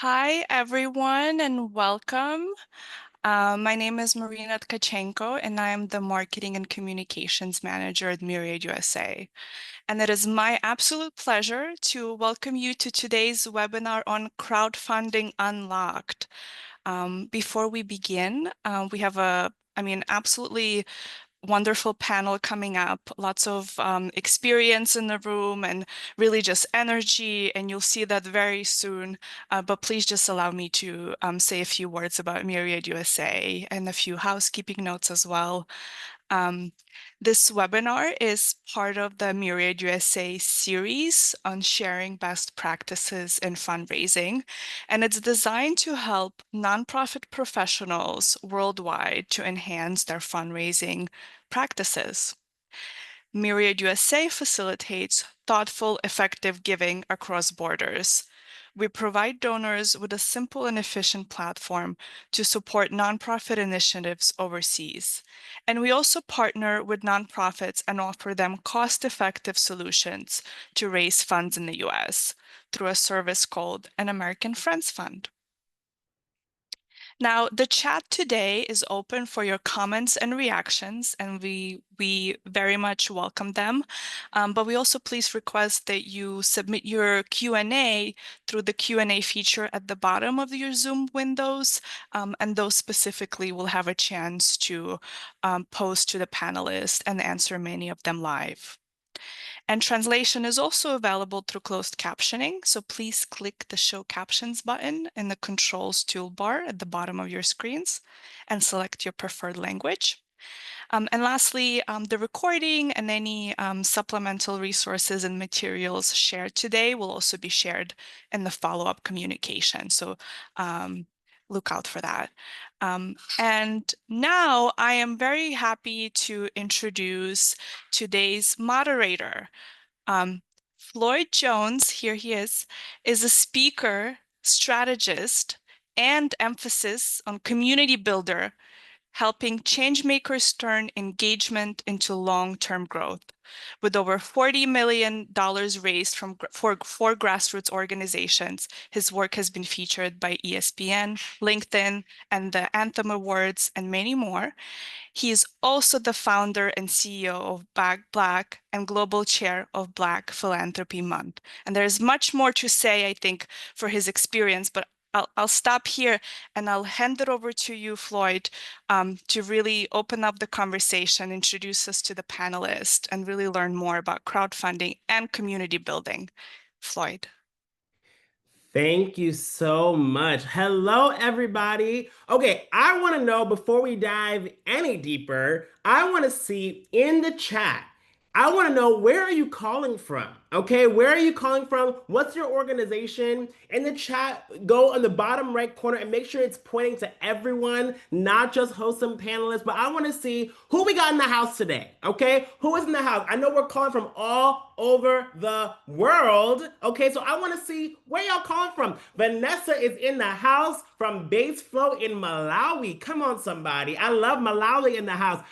Hi, everyone, and welcome. My name is Marina Tkachenko, and I am the Marketing and Communications Manager at Myriad USA. And it is my absolute pleasure to welcome you to today's webinar on Crowdfunding Unlocked. Before we begin, we have absolutely wonderful panel coming up, lots of experience in the room and really just energy, and you'll see that very soon. But please just allow me to say a few words about Myriad USA and a few housekeeping notes as well. Um, this webinar is part of the Myriad USA series on sharing best practices in fundraising, and it's designed to help nonprofit professionals worldwide to enhance their fundraising practices. Myriad USA facilitates thoughtful, effective giving across borders. We provide donors with a simple and efficient platform to support nonprofit initiatives overseas. And we also partner with nonprofits and offer them cost-effective solutions to raise funds in the US through a service called an American Friends Fund. Now, the chat today is open for your comments and reactions, and we very much welcome them. But we also please request that you submit your Q&A through the Q&A feature at the bottom of your Zoom windows, and those specifically will have a chance to post to the panelists and answer many of them live. And translation is also available through closed captioning, so please click the Show Captions button in the Controls toolbar at the bottom of your screens and select your preferred language. And lastly, the recording and any supplemental resources and materials shared today will also be shared in the follow-up communication. So look out for that. And now I am very happy to introduce today's moderator. Floyd Jones, here he is a speaker, strategist, and emphasis on community builder, helping changemakers turn engagement into long-term growth. With over $40 million raised for grassroots organizations, his work has been featured by ESPN, LinkedIn, and the Anthem Awards, and many more. He is also the founder and CEO of Back Black and global chair of Black Philanthropy Month. And there's much more to say, I think, for his experience, but I'll stop here and I'll hand it over to you, Floyd, to really open up the conversation, introduce us to the panelists, and really learn more about crowdfunding and community building. Floyd. Thank you so much. Hello, everybody. Okay, I want to know before we dive any deeper, I want to see in the chat. I want to know, where are you calling from? Okay, where are you calling from? What's your organization? In the chat, go on the bottom right corner and make sure it's pointing to everyone, not just hosts and panelists. But I want to see who we got in the house today. Okay, who is in the house? I know we're calling from all over the world. Okay, so I want to see where y'all calling from. Vanessa is in the house from Base Flow in Malawi. Come on, somebody. I love Malawi in the house.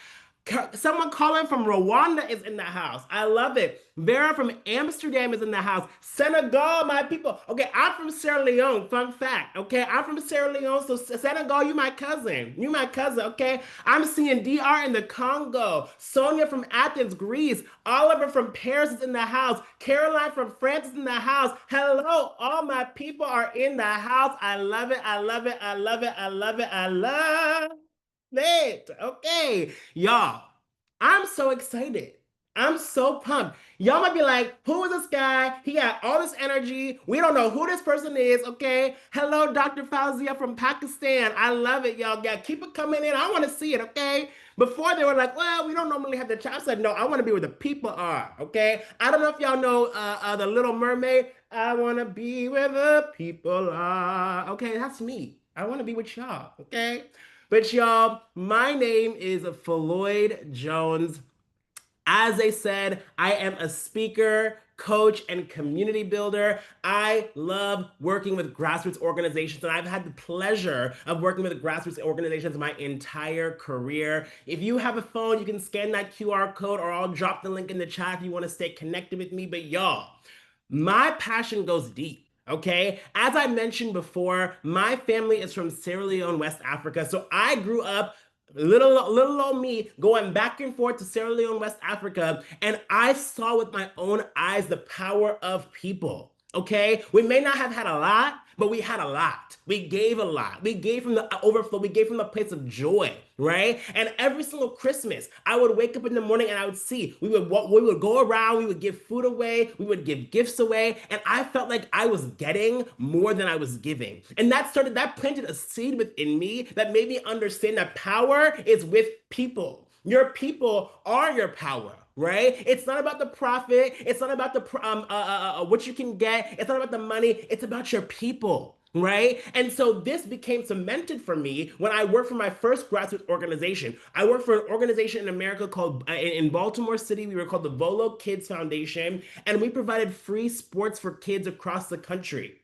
Someone calling from Rwanda is in the house. I love it. Vera from Amsterdam is in the house. Senegal, my people. Okay, I'm from Sierra Leone. Fun fact. Okay, I'm from Sierra Leone. So Senegal, you my cousin. You my cousin. Okay, I'm seeing DR in the Congo. Sonia from Athens, Greece. Oliver from Paris is in the house. Caroline from France is in the house. Hello, all my people are in the house. I love it. I love it. I love it. I love it. I love it. Okay, y'all, I'm so excited. I'm so pumped. Y'all might be like, who is this guy? He got all this energy. We don't know who this person is, okay? Hello, Dr. Fauzia from Pakistan. I love it, y'all. Yeah, keep it coming in. I want to see it, okay? Before they were like, well, we don't normally have the chat. I said, no, I want to be where the people are, okay? I don't know if y'all know The Little Mermaid. I want to be where the people are. Okay, that's me. I want to be with y'all, okay? But y'all, my name is Floyd Jones. As I said, I am a speaker, coach, and community builder. I love working with grassroots organizations, and I've had the pleasure of working with grassroots organizations my entire career. If you have a phone, you can scan that QR code, or I'll drop the link in the chat if you want to stay connected with me. But y'all, my passion goes deep. Okay, as I mentioned before, my family is from Sierra Leone, West Africa. So I grew up little old me going back and forth to Sierra Leone, West Africa, and I saw with my own eyes the power of people. Okay, we may not have had a lot, but we had a lot. We gave a lot. We gave from the overflow. We gave from the place of joy, right? And every single Christmas, I would wake up in the morning and I would see we would go around, we would give food away, we would give gifts away, and I felt like I was getting more than I was giving. And that planted a seed within me that made me understand that power is with people. Your people are your power, right? It's not about the profit. It's not about the what you can get. It's not about the money. It's about your people, right? And so this became cemented for me when I worked for my first grassroots organization. I worked for an organization in America called in Baltimore City. We were called the Volo Kids Foundation, and we provided free sports for kids across the country.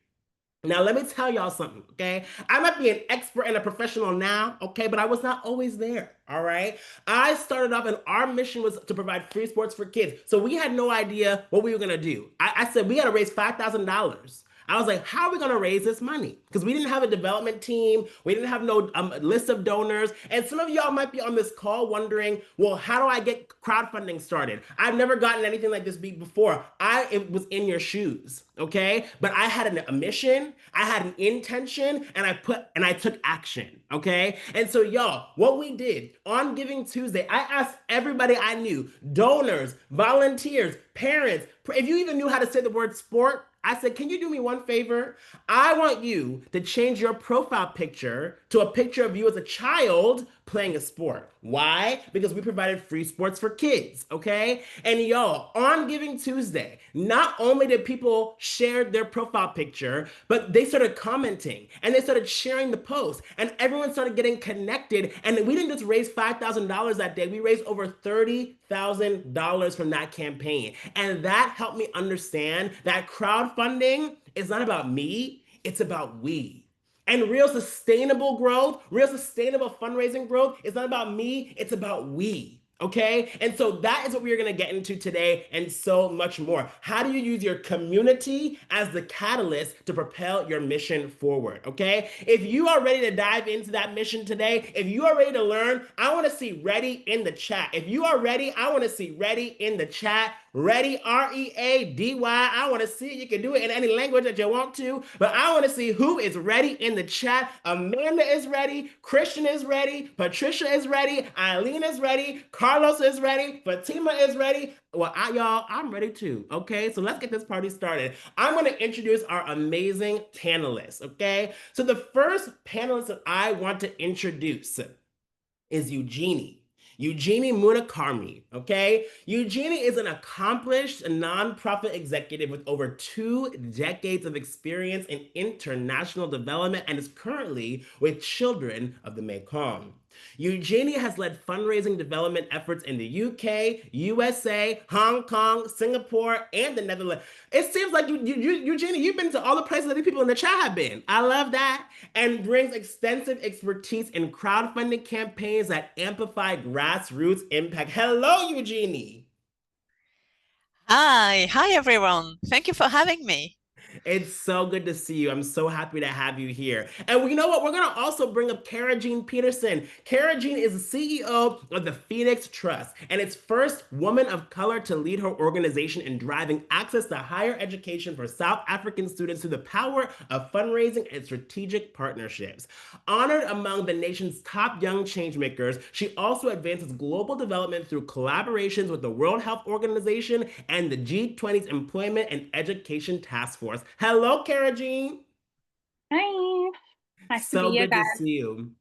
Now, let me tell y'all something, okay? I might be an expert and a professional now, okay, but I was not always there, all right? I started off and our mission was to provide free sports for kids. So we had no idea what we were gonna do. I said, we gotta raise $5,000. I was like, how are we going to raise this money? Because we didn't have a development team. We didn't have no list of donors. And some of y'all might be on this call wondering, well, how do I get crowdfunding started? I've never gotten anything like this before. It was in your shoes, okay? But I had a mission, I had an intention, and I took action, okay? And so y'all, what we did on Giving Tuesday, I asked everybody I knew, donors, volunteers, parents, if you even knew how to say the word sport, I said, can you do me one favor? I want you to change your profile picture to a picture of you as a child playing a sport. Why? Because we provided free sports for kids, okay? And y'all, on Giving Tuesday, not only did people share their profile picture, but they started commenting and they started sharing the post and everyone started getting connected. And we didn't just raise $5,000 that day, we raised over $30,000 from that campaign. And that helped me understand that crowdfunding is not about me, it's about we. And real sustainable growth, real sustainable fundraising growth is not about me, it's about we. Okay. And so that is what we are going to get into today and so much more. How do you use your community as the catalyst to propel your mission forward? Okay. If you are ready to dive into that mission today, if you are ready to learn, I want to see ready in the chat. If you are ready, I want to see ready in the chat. Ready, READY. I want to see you can do it in any language that you want to, but I want to see who is ready in the chat. Amanda is ready, Christian is ready, Patricia is ready, Eileen is ready, Carlos is ready, Fatima is ready. Well, y'all, I'm ready too. Okay, so let's get this party started. I'm going to introduce our amazing panelists. Okay, so the first panelist that I want to introduce is Eugenie. Eugenie Munakarmi, okay? Eugenie is an accomplished nonprofit executive with over 2 decades of experience in international development and is currently with Children of the Mekong. Eugenie has led fundraising development efforts in the UK, USA, Hong Kong, Singapore, and the Netherlands. It seems like Eugenie, you've been to all the places that the people in the chat have been. I love that. And brings extensive expertise in crowdfunding campaigns that amplify grassroots impact. Hello, Eugenie. Hi everyone. Thank you for having me. It's so good to see you. I'm so happy to have you here. And you know what? We're going to also bring up Kara Jean Peterson. Kara Jean is the CEO of the Phoenix Trust and its first woman of color to lead her organization in driving access to higher education for South African students through the power of fundraising and strategic partnerships. Honored among the nation's top young changemakers, she also advances global development through collaborations with the World Health Organization and the G20's Employment and Education Task Force. Hello, Kara Jean. Hi, nice to be So here, good to guys. see you.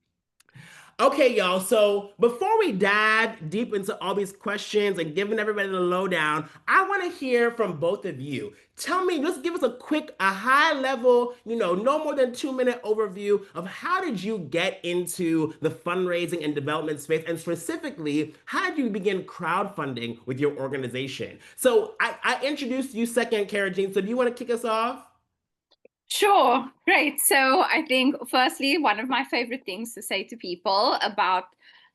Okay, y'all. So before we dive deep into all these questions and giving everybody the lowdown, I want to hear from both of you. Tell me, just give us a high level, no more than 2 minute overview of how did you get into the fundraising and development space, and specifically, how did you begin crowdfunding with your organization? So I introduced you second, Kara Jean. So do you want to kick us off? Sure, great. So I think firstly, one of my favorite things to say to people about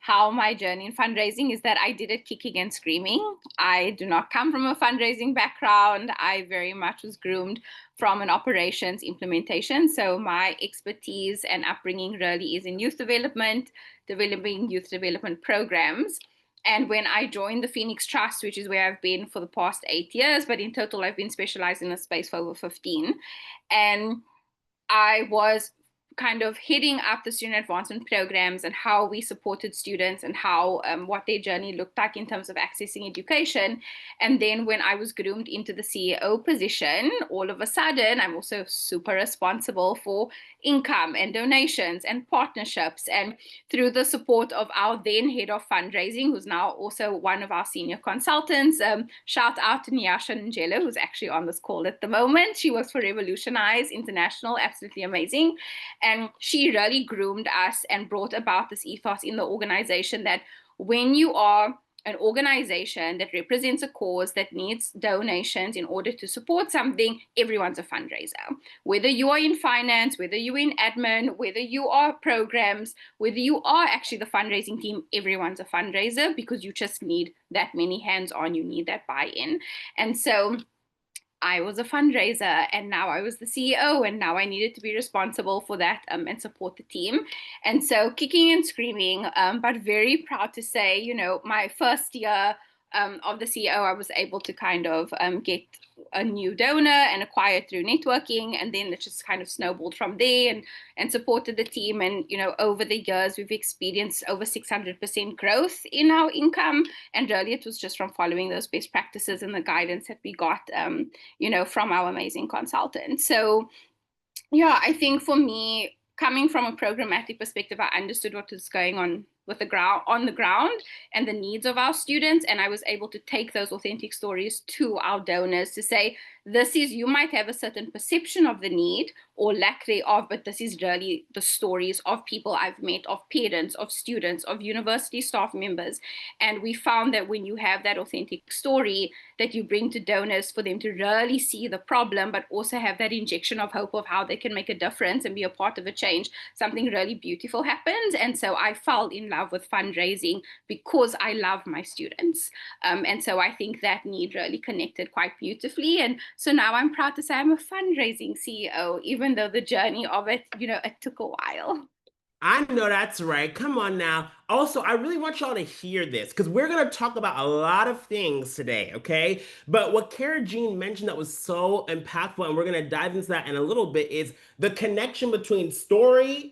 how my journey in fundraising is that I did it kicking and screaming. I do not come from a fundraising background. I very much was groomed from an operations implementation. So my expertise and upbringing really is in youth development, developing youth development programs. And when I joined the Phoenix Trust, which is where I've been for the past 8 years, but in total I've been specialized in this space for over 15. And I was kind of heading up the student advancement programs and how we supported students and how what their journey looked like in terms of accessing education. And then when I was groomed into the CEO position, all of a sudden, I'm also super responsible for income and donations and partnerships. And through the support of our then head of fundraising, who's now also one of our senior consultants, shout out to Nyasha Njelo, who's actually on this call at the moment. She works for Revolutionize International, absolutely amazing. And she really groomed us and brought about this ethos in the organization that when you are an organization that represents a cause that needs donations in order to support something, everyone's a fundraiser. Whether you are in finance, whether you're in admin, whether you are programs, whether you are actually the fundraising team, everyone's a fundraiser because you just need that many hands on, you need that buy-in. And so I was a fundraiser and now I was the CEO and now I needed to be responsible for that and support the team. And so kicking and screaming, but very proud to say, you know, my first year of the CEO, I was able to kind of get a new donor and acquire through networking, and then it just kind of snowballed from there and supported the team. And you know, over the years we've experienced over 600% growth in our income, and really it was just from following those best practices and the guidance that we got you know, from our amazing consultants. So yeah, I think for me, coming from a programmatic perspective, I understood what was going on with the ground on the ground and the needs of our students, and I was able to take those authentic stories to our donors to say, this is, you might have a certain perception of the need or lack thereof, but this is really the stories of people I've met, of parents, of students, of university staff members. And we found that when you have that authentic story that you bring to donors for them to really see the problem, but also have that injection of hope of how they can make a difference and be a part of a change, something really beautiful happens. And so I fell in love with fundraising because I love my students. And so I think that need really connected quite beautifully. And so now I'm proud to say I'm a fundraising CEO, even though the journey of it, you know, it took a while. I know that's right. Come on now. Also, I really want y'all to hear this because we're going to talk about a lot of things today, okay? But what Kara Jean mentioned that was so impactful, and we're going to dive into that in a little bit, is the connection between story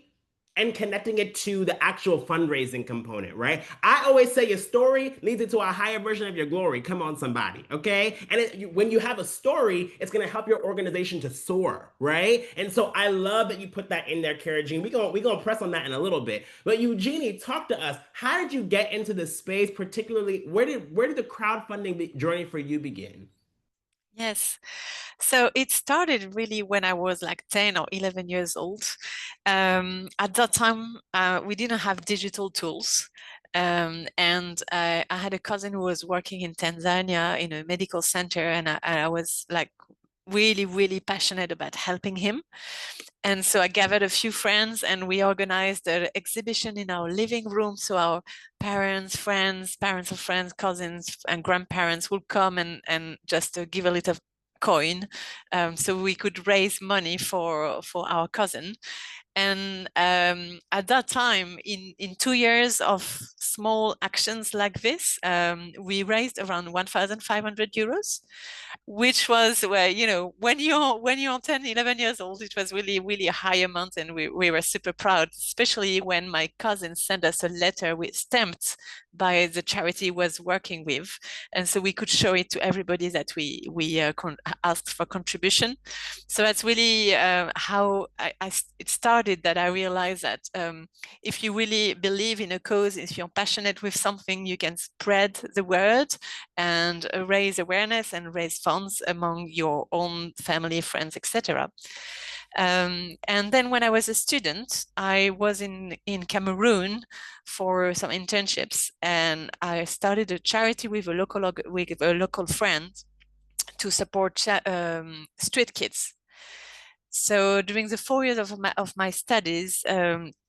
and connecting it to the actual fundraising component, right? I always say your story leads into a higher version of your glory. Come on, somebody, okay? And when you have a story, it's gonna help your organization to soar, right? And so I love that you put that in there, Kara Jean. We gonna press on that in a little bit. But Eugenie, talk to us. How did you get into this space? Particularly, where did the crowdfunding journey for you begin? Yes. So it started really when I was like 10 or 11 years old. At that time, we didn't have digital tools. And I had a cousin who was working in Tanzania in a medical center, and I was like really, really passionate about helping him. And so I gathered a few friends and we organized an exhibition in our living room. So our parents, friends, parents of friends, cousins, and grandparents would come and just give a little coin, so we could raise money for our cousin. And at that time, in 2 years of small actions like this, we raised around 1,500 euros, which was where, you know, when you're 10, 11 years old, it was really, really a high amount. And we were super proud, especially when my cousin sent us a letter with stamped by the charity he was working with. And so we could show it to everybody that we asked for contribution. So that's really how it started, that I realized that if you really believe in a cause, if you're passionate with something, you can spread the word and raise awareness and raise funds among your own family, friends, etc. And then when I was a student, I was in Cameroon for some internships, and I started a charity with a local friend to support street kids. So during the 4 years of my studies,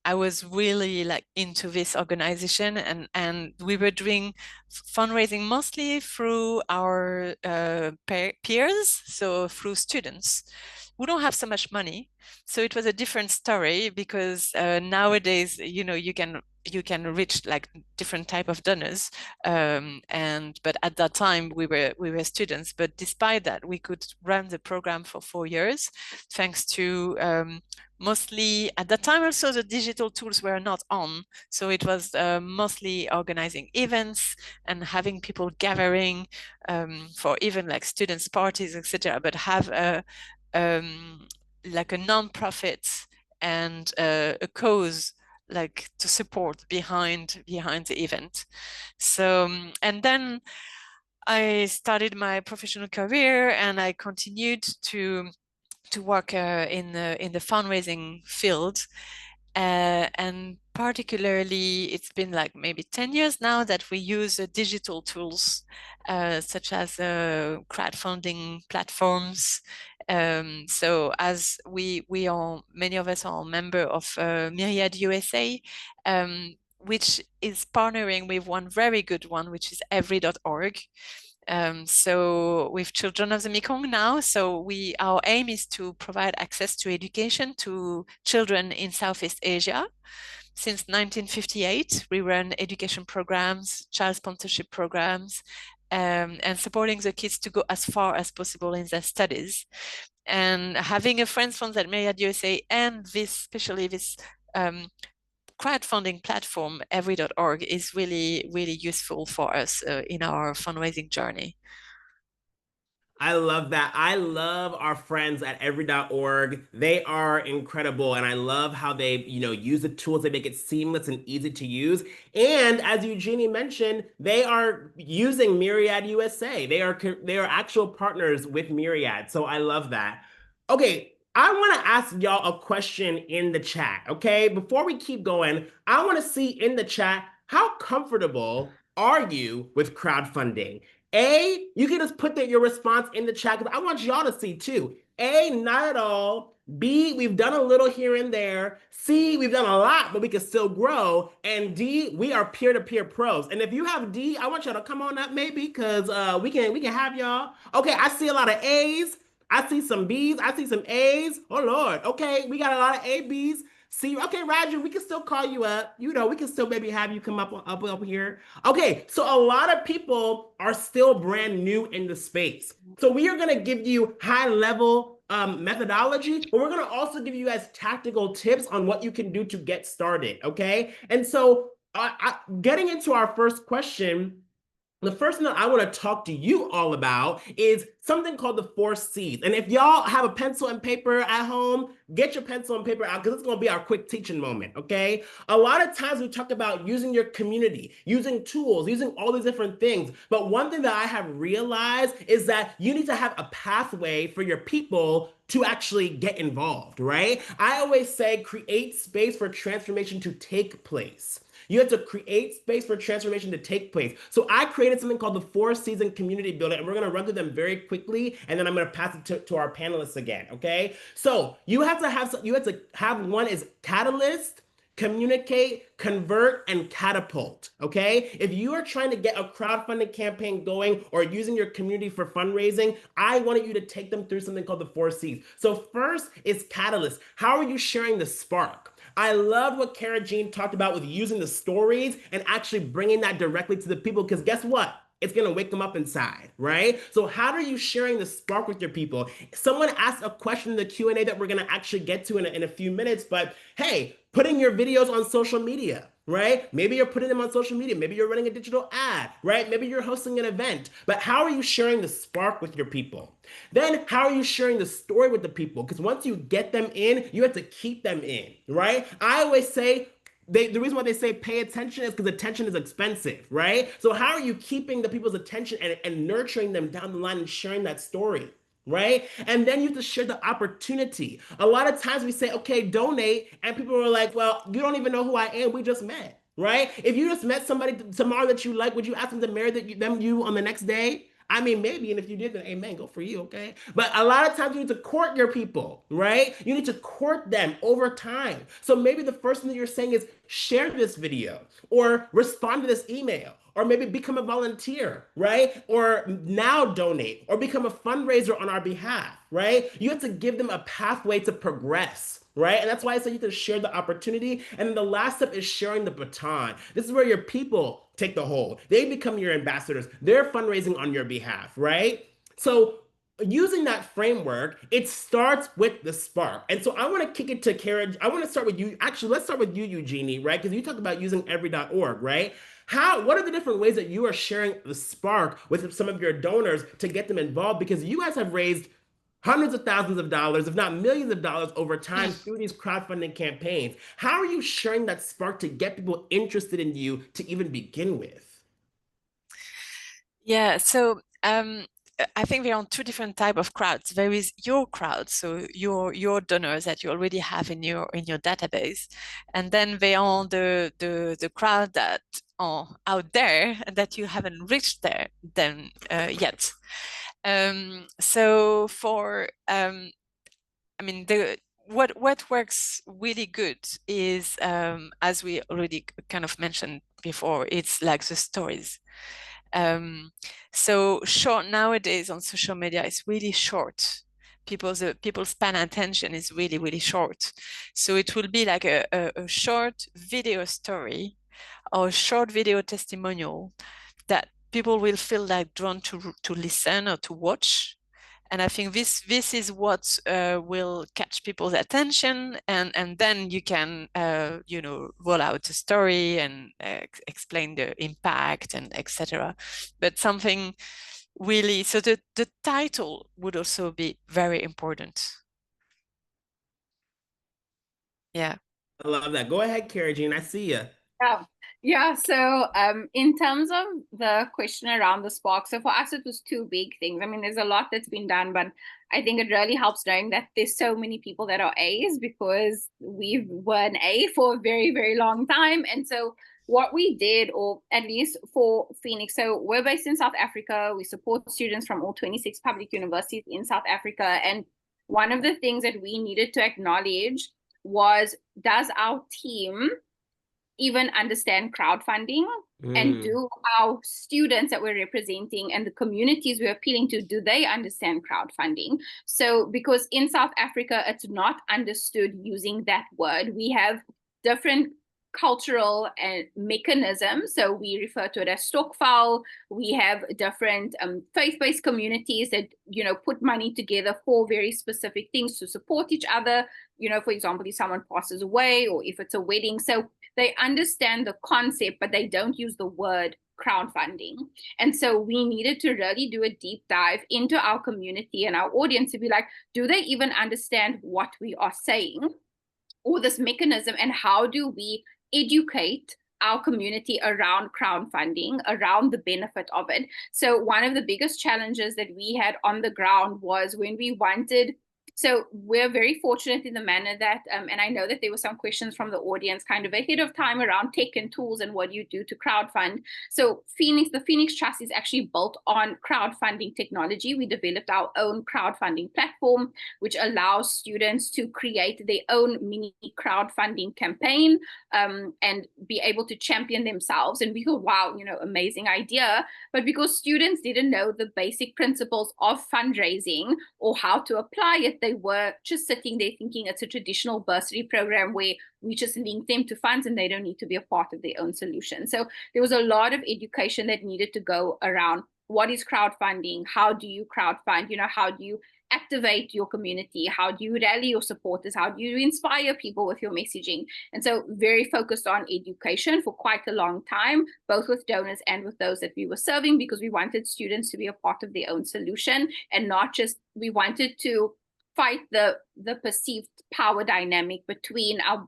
I was really like into this organization, and we were doing fundraising mostly through our peers, so through students who don't have so much money. So it was a different story because nowadays, you can reach like different type of donors, and but at that time we were students. But despite that, we could run the program for 4 years, thanks to mostly at that time also the digital tools were not on, so it was mostly organizing events and having people gathering for even like students parties, etc., but have a like a non-profit and a cause like to support behind the event. So and then I started my professional career, and I continued to work in the fundraising field. And particularly, it's been like maybe 10 years now that we use digital tools such as crowdfunding platforms. So as we are, many of us are a member of Myriad USA, which is partnering with one very good one, which is every.org. So with Children of the Mekong now, so our aim is to provide access to education to children in Southeast Asia. Since 1958, we run education programs, child sponsorship programs, and supporting the kids to go as far as possible in their studies. And having a Friends Fund at Myriad USA and especially this crowdfunding platform, every.org, is really, really useful for us in our fundraising journey. I love that. I love our friends at every.org. They are incredible. And I love how they, use the tools. They make it seamless and easy to use. And as Eugenie mentioned, they are using Myriad USA. They are actual partners with Myriad. So I love that. Okay, I want to ask y'all a question in the chat. Okay, before we keep going, I want to see in the chat, how comfortable are you with crowdfunding? A, you can just put your response in the chat because I want y'all to see too. A, not at all. B, we've done a little here and there. C, we've done a lot, but we can still grow. And D, we are peer-to-peer pros. And if you have D, I want y'all to come on up maybe because we can have y'all. Okay, I see a lot of A's. I see some B's. I see some A's. Oh Lord. Okay, we got a lot of A, B's. See, okay, Roger, we can still call you up. We can still maybe have you come up here. Okay, so a lot of people are still brand new in the space. So we are going to give you high level methodology, but we're going to also give you guys tactical tips on what you can do to get started. Okay, and so getting into our first question, the first thing that I want to talk to you all about is something called the 4 C's. And if y'all have a pencil and paper at home, get your pencil and paper out because it's going to be our quick teaching moment, okay? A lot of times we talk about using your community, using tools, using all these different things. But one thing that I have realized is that you need to have a pathway for your people to actually get involved, right? I always say create space for transformation to take place. You have to create space for transformation to take place. So I created something called the 4 Season Community Builder, and we're going to run through them very quickly, and then I'm going to pass it to our panelists again, okay? So you have to have one is catalyst, communicate, convert, and catapult, okay? If you are trying to get a crowdfunding campaign going or using your community for fundraising, I wanted you to take them through something called the 4 C's. So first is catalyst. How are you sharing the spark? I love what Kara Jean talked about with using the stories and actually bringing that directly to the people, because guess what? It's going to wake them up inside, right? So how are you sharing the spark with your people? Someone asked a question in the Q&A that we're going to actually get to in a few minutes, but hey, putting your videos on social media, right? Maybe you're putting them on social media. Maybe you're running a digital ad, right? Maybe you're hosting an event. But how are you sharing the spark with your people? Then how are you sharing the story with the people? Because once you get them in, you have to keep them in, right? I always say, the reason why they say pay attention is because attention is expensive, right? So how are you keeping the people's attention and nurturing them down the line and sharing that story? Right? And then you have to share the opportunity. A lot of times we say, okay, donate, and people are like, well, you don't even know who I am. We just met, right? If you just met somebody tomorrow that you like, would you ask them to marry you on the next day? I mean, maybe, and if you did, then amen, go for you, okay? But a lot of times you need to court your people, right? You need to court them over time. So maybe the first thing that you're saying is share this video or respond to this email or maybe become a volunteer, right? Or now donate or become a fundraiser on our behalf, right? You have to give them a pathway to progress. Right. And that's why I said you can share the opportunity. And then the last step is sharing the baton. This is where your people take the hold. They become your ambassadors. They're fundraising on your behalf. Right. So using that framework, it starts with the spark. And so I want to kick it to Kara. I want to start with you. Actually, let's start with you, Eugenie, right? Because you talk about using every.org, right? What are the different ways that you are sharing the spark with some of your donors to get them involved? Because you guys have raised hundreds of thousands of dollars, if not millions of dollars over time through these crowdfunding campaigns. How are you sharing that spark to get people interested in you to even begin with? Yeah, so I think there are two different type of crowds. There is your crowd, so your donors that you already have in your database, and then there are the crowd that are out there that you haven't reached them yet. So for I mean the what works really good is as we already kind of mentioned before, it's like the stories. So short nowadays on social media is really short. People's span attention is really, really short. So it will be like a short video story or a short video testimonial that people will feel like drawn to listen or to watch. And I think this is what will catch people's attention, and then you can roll out a story and explain the impact and etc. But something really, so the title would also be very important. Yeah. I love that. Go ahead, Kara Jean. I see you. Yeah. Yeah. So in terms of the question around the spark, so for us it was two big things. I mean, there's a lot that's been done, but I think it really helps knowing that there's so many people that are A's because we were an A for a very, very long time. And so what we did, or at least for Phoenix, so we're based in South Africa. We support students from all 26 public universities in South Africa. And one of the things that we needed to acknowledge was, does our team even understand crowdfunding? And Mm. do our students that we're representing and the communities we're appealing to, do they understand crowdfunding? So because in South Africa, it's not understood using that word. We have different cultural and mechanisms. So we refer to it as stokvel. We have different faith-based communities that, put money together for very specific things to support each other. For example, if someone passes away or if it's a wedding. So they understand the concept, but they don't use the word crowdfunding. And so we needed to really do a deep dive into our community and our audience to be like, do they even understand what we are saying or this mechanism? And how do we educate our community around crowdfunding, around the benefit of it? So one of the biggest challenges that we had on the ground was when we wanted, so we're very fortunate in the manner that, and I know that there were some questions from the audience kind of ahead of time around tech and tools and what you do to crowdfund. So the Phoenix Trust is actually built on crowdfunding technology. We developed our own crowdfunding platform, which allows students to create their own mini crowdfunding campaign and be able to champion themselves. And we go, wow, amazing idea. But because students didn't know the basic principles of fundraising or how to apply it, they were just sitting there thinking it's a traditional bursary program where we just link them to funds and they don't need to be a part of their own solution. So there was a lot of education that needed to go around what is crowdfunding, how do you crowdfund, how do you activate your community, how do you rally your supporters, how do you inspire people with your messaging? And so very focused on education for quite a long time, both with donors and with those that we were serving, because we wanted students to be a part of their own solution and not just, we wanted to fight the perceived power dynamic between our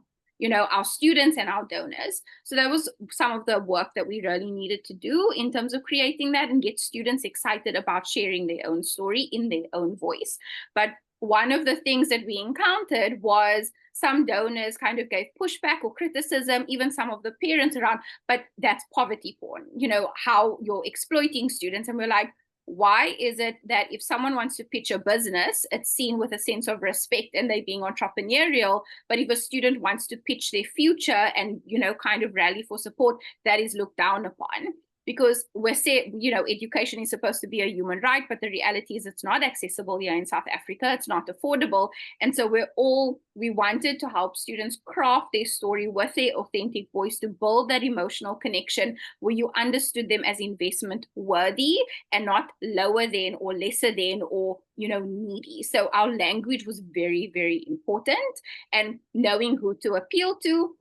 students and our donors. So that was some of the work that we really needed to do in terms of creating that and get students excited about sharing their own story in their own voice. But one of the things that we encountered was some donors kind of gave pushback or criticism, even some of the parents around, but that's poverty porn, how you're exploiting students. And we're like, why is it that if someone wants to pitch a business, it's seen with a sense of respect and they're being entrepreneurial, but if a student wants to pitch their future and, kind of rally for support, that is looked down upon? Because we're saying, education is supposed to be a human right, but the reality is it's not accessible here in South Africa. It's not affordable. And so we wanted to help students craft their story with their authentic voice to build that emotional connection where you understood them as investment worthy and not lower than or lesser than or, needy. So our language was very, very important, and knowing who to appeal to.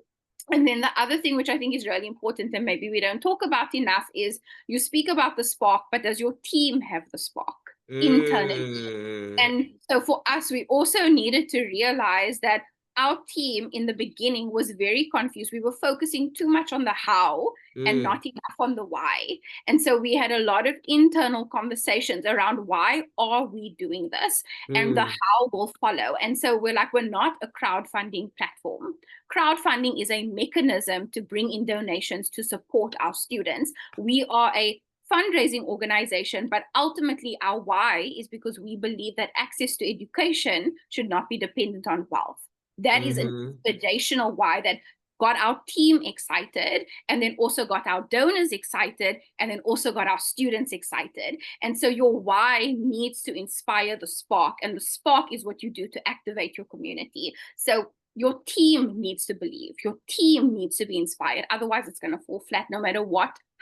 And then the other thing, which I think is really important and maybe we don't talk about enough, is you speak about the spark, but does your team have the spark internally? And so for us, we also needed to realize that our team in the beginning was very confused. We were focusing too much on the how and not enough on the why. And so we had a lot of internal conversations around why are we doing this, and the how will follow. And so we're not a crowdfunding platform. Crowdfunding is a mechanism to bring in donations to support our students. We are a fundraising organization, but ultimately our why is because we believe that access to education should not be dependent on wealth. That is an foundational why that got our team excited, and then also got our donors excited, and then also got our students excited. And so your why needs to inspire the spark, and the spark is what you do to activate your community. So your team needs to believe, your team needs to be inspired. Otherwise, it's going to fall flat no matter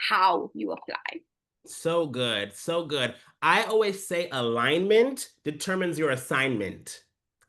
how you apply. So good. So good. I always say alignment determines your assignment.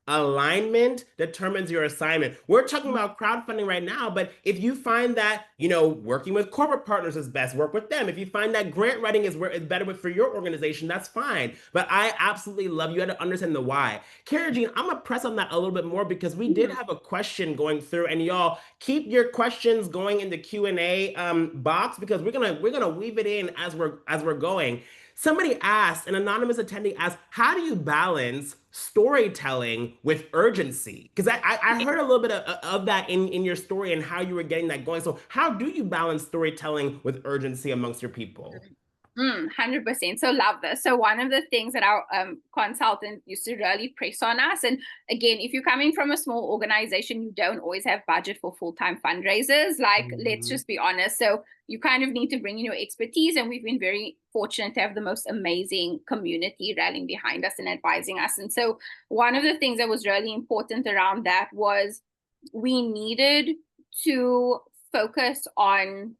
Alignment determines your assignment. We're talking about crowdfunding right now, but if you find that, working with corporate partners is best, work with them. If you find that grant writing is better for your organization, that's fine. But I absolutely love you had to understand the why. Kara Jean, I'm gonna press on that a little bit more because we did have a question going through, and y'all keep your questions going in the Q&A box because we're gonna weave it in as we're going. Somebody asked, an anonymous attendee asked, how do you balance storytelling with urgency? Because I heard a little bit of that in your story and how you were getting that going. So how do you balance storytelling with urgency amongst your people? 100%. So love this. So one of the things that our consultant used to really press on us, and again, if you're coming from a small organization, you don't always have budget for full-time fundraisers. Let's just be honest. So you kind of need to bring in your expertise, and we've been very fortunate to have the most amazing community rallying behind us and advising us. And so one of the things that was really important around that was we needed to focus on,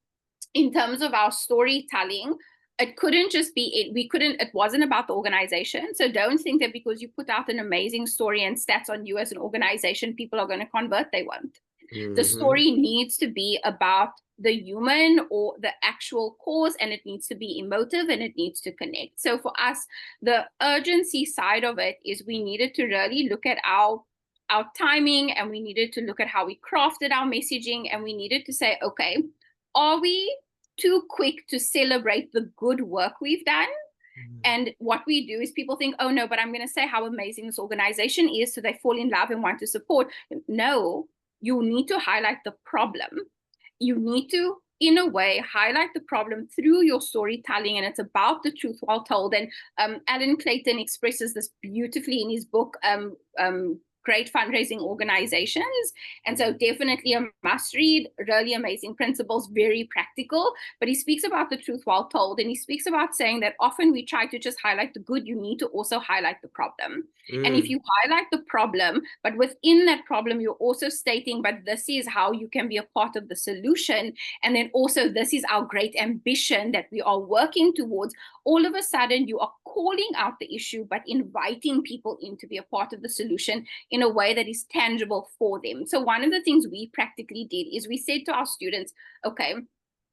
in terms of our storytelling, it couldn't just be it wasn't about the organization. So don't think that because you put out an amazing story and stats on you as an organization, people are going to convert. They won't. The story needs to be about the human or the actual cause, and it needs to be emotive and it needs to connect. So for us, the urgency side of it is we needed to really look at our timing, and we needed to look at how we crafted our messaging, and we needed to say, okay, are we too quick to celebrate the good work we've done? And what we do is people think, oh no, but I'm going to say how amazing this organization is, so they fall in love and want to support. No, you need to highlight the problem. You need to, in a way, highlight the problem through your storytelling, and it's about the truth while told. And Alan Clayton expresses this beautifully in his book, Great Fundraising Organizations. And so definitely a must read, really amazing principles, very practical. But he speaks about the truth while told, and he speaks about saying that often we try to just highlight the good. You need to also highlight the problem. And if you highlight the problem, but within that problem, you're also stating, but this is how you can be a part of the solution. And then also, this is our great ambition that we are working towards. All of a sudden, you are calling out the issue, but inviting people in to be a part of the solution in a way that is tangible for them. So one of the things we practically did is we said to our students, okay,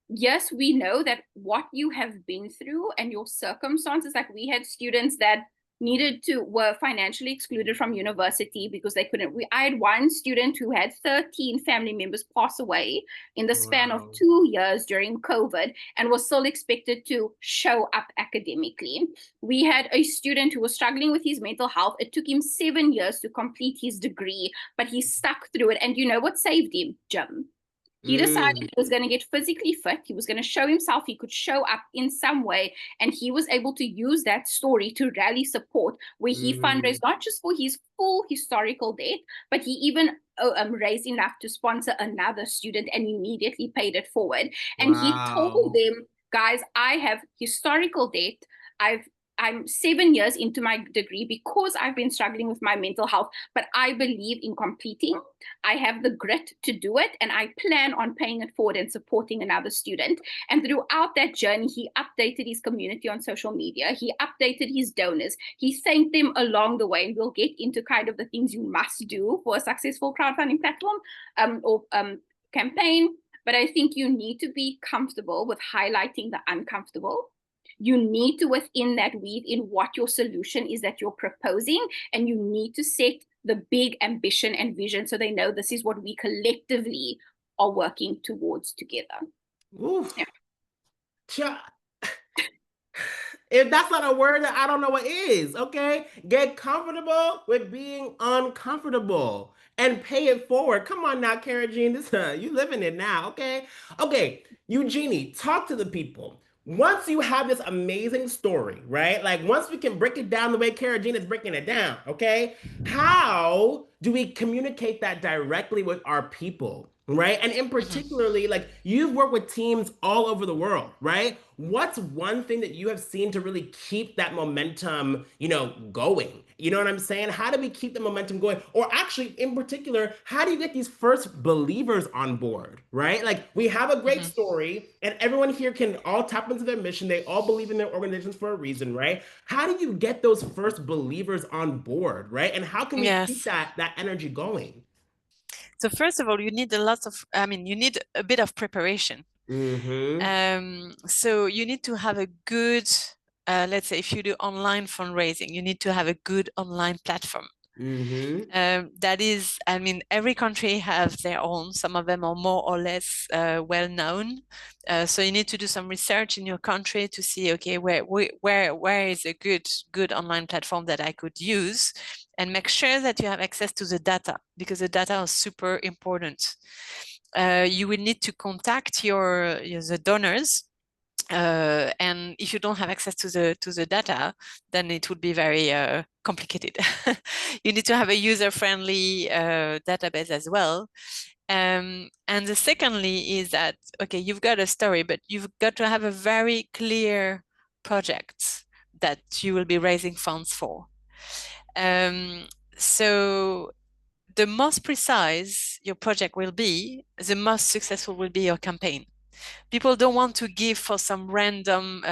yes, we know that what you have been through and your circumstances, like we had students that were financially excluded from university because they couldn't. I had one student who had 13 family members pass away in the span of 2 years during COVID and was still expected to show up academically. We had a student who was struggling with his mental health. It took him 7 years to complete his degree, but he stuck through it. And you know what saved him? Gym. He decided Mm. he was going to get physically fit. He was going to show himself he could show up in some way. And he was able to use that story to rally support, where he Mm. fundraised not just for his full historical debt, but he even raised enough to sponsor another student and immediately paid it forward. And he told Wow. them, guys, I have historical debt. I'm 7 years into my degree because I've been struggling with my mental health, but I believe in completing. I have the grit to do it, and I plan on paying it forward and supporting another student. And throughout that journey, he updated his community on social media. He updated his donors. He thanked them along the way. And we'll get into kind of the things you must do for a successful crowdfunding platform or campaign. But I think you need to be comfortable with highlighting the uncomfortable. You need to, within that, weave in what your solution is that you're proposing, and you need to set the big ambition and vision so they know this is what we collectively are working towards together. Oof. Yeah. If that's not a word, that I don't know what is, okay? Get comfortable with being uncomfortable and pay it forward. Come on now, Kara Jean. This you living it now, okay? Okay, Eugenie, talk to the people. Once you have this amazing story, right? Like once we can break it down the way Kara Jean is breaking it down, okay? How do we communicate that directly with our people? Right. And in Mhm. particularly, like you've worked with teams all over the world, right? What's one thing that you have seen to really keep that momentum, going? You know what I'm saying? How do we keep the momentum going? Or actually, in particular, how do you get these first believers on board, right? Like we have a great Mhm. story and everyone here can all tap into their mission. They all believe in their organizations for a reason, right? How do you get those first believers on board, right? And how can we keep Yes. that energy going? So first of all, you need you need a bit of preparation. Mm-hmm. So you need to have a good, let's say if you do online fundraising, you need to have a good online platform. Mm-hmm. That is, every country have their own. Some of them are more or less well known. So you need to do some research in your country to see, okay, where is a good online platform that I could use, and make sure that you have access to the data, because the data is super important. You will need to contact the donors, and if you don't have access to the data, then it would be very complicated. You need to have a user-friendly database as well. And the secondly is that, okay, you've got a story, but you've got to have a very clear project that you will be raising funds for. So the most precise your project will be, the most successful will be your campaign. People don't want to give for some random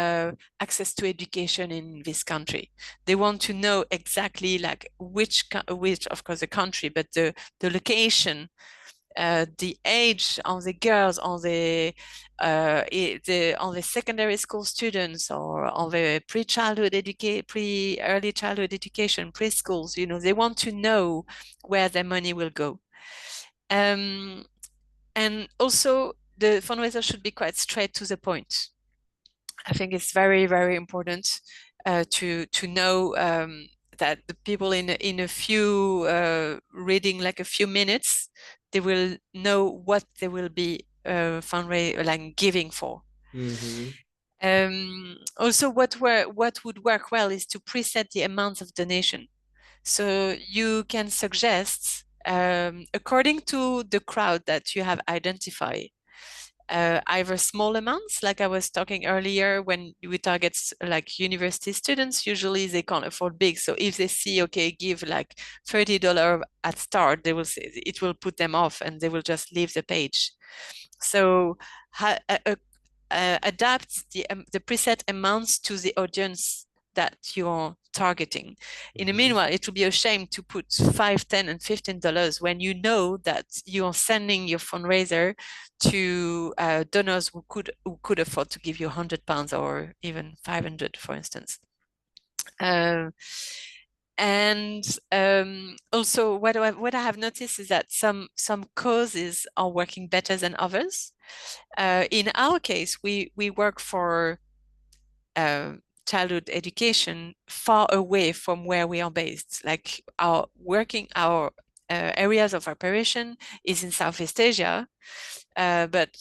access to education in this country. They want to know exactly like which of course the country, but the location, the age of the girls, on the secondary school students, or on the early childhood education, preschools. They want to know where their money will go. Um, and also, the fundraiser should be quite straight to the point. I think it's very, very important to know that the people in a few reading, like a few minutes, they will know what they will be like giving for. Mm-hmm. Also, what would work well is to preset the amounts of donation. So you can suggest, according to the crowd that you have identified, either small amounts, like I was talking earlier, when we target like university students, usually they can't afford big. So if they see, okay, give like $30 at start, they will say it will put them off and they will just leave the page. So adapt the preset amounts to the audience that you're targeting. In the Mm-hmm. meanwhile, it would be a shame to put $5, $10, and $15 when you know that you're sending your fundraiser to donors who could afford to give you £100 or even 500, for instance. Uh, and Also, what I have noticed is that some causes are working better than others. In our case, we work for uh, childhood education far away from where we are based. Like our areas of operation is in Southeast Asia. But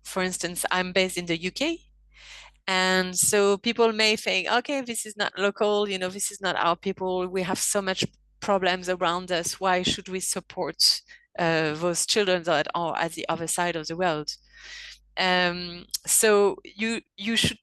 for instance, I'm based in the UK. And so people may think, okay, this is not local, this is not our people. We have so much problems around us. Why should we support those children that are at the other side of the world? So you should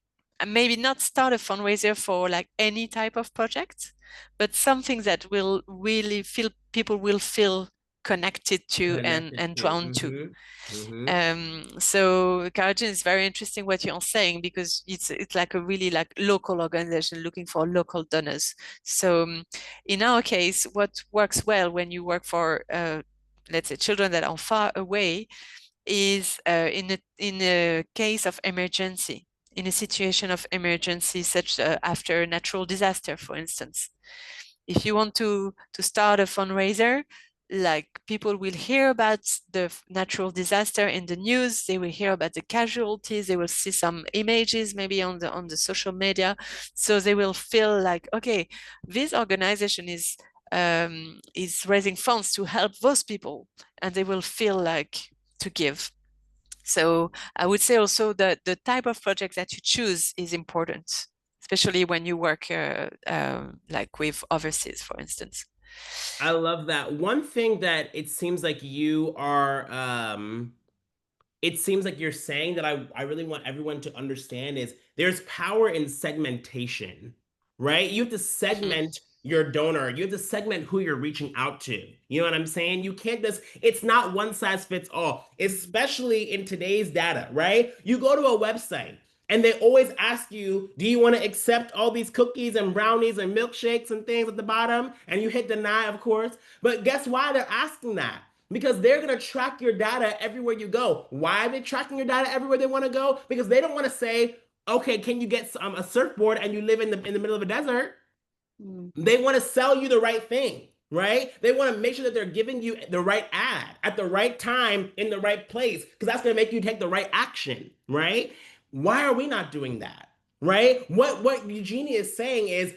maybe not start a fundraiser for like any type of project, but something that will really feel people will feel connected to Connected and to. drawn to. Mm-hmm. So Karajan, is very interesting what you're saying, because it's like a really like local organization looking for local donors. So in our case, what works well when you work for let's say children that are far away is in a case of emergency, in a situation of emergency, such after a natural disaster, for instance. If you want to start a fundraiser, like people will hear about the natural disaster in the news, they will hear about the casualties, they will see some images maybe on the social media, so they will feel like, okay, this organization is raising funds to help those people, and they will feel like to give. So I would say also that the type of project that you choose is important, especially when you work like with overseas, for instance. I love that. One thing that it seems like you are it seems like you're saying that I really want everyone to understand is there's power in segmentation, right? You have to Mhm. segment your donor. You have to segment who you're reaching out to. You know what I'm saying? You can't just, it's not one size fits all, especially in today's data, right? You go to a website and they always ask you, do you want to accept all these cookies and brownies and milkshakes and things at the bottom? And you hit deny, of course. But guess why they're asking that? Because they're going to track your data everywhere you go. Why are they tracking your data everywhere they want to go? Because they don't want to say, okay, can you get a surfboard and you live in the middle of a desert? Mm. They want to sell you the right thing, right? They want to make sure that they're giving you the right ad at the right time in the right place, because that's going to make you take the right action, right? Why are we not doing that? Right? What Eugenia is saying is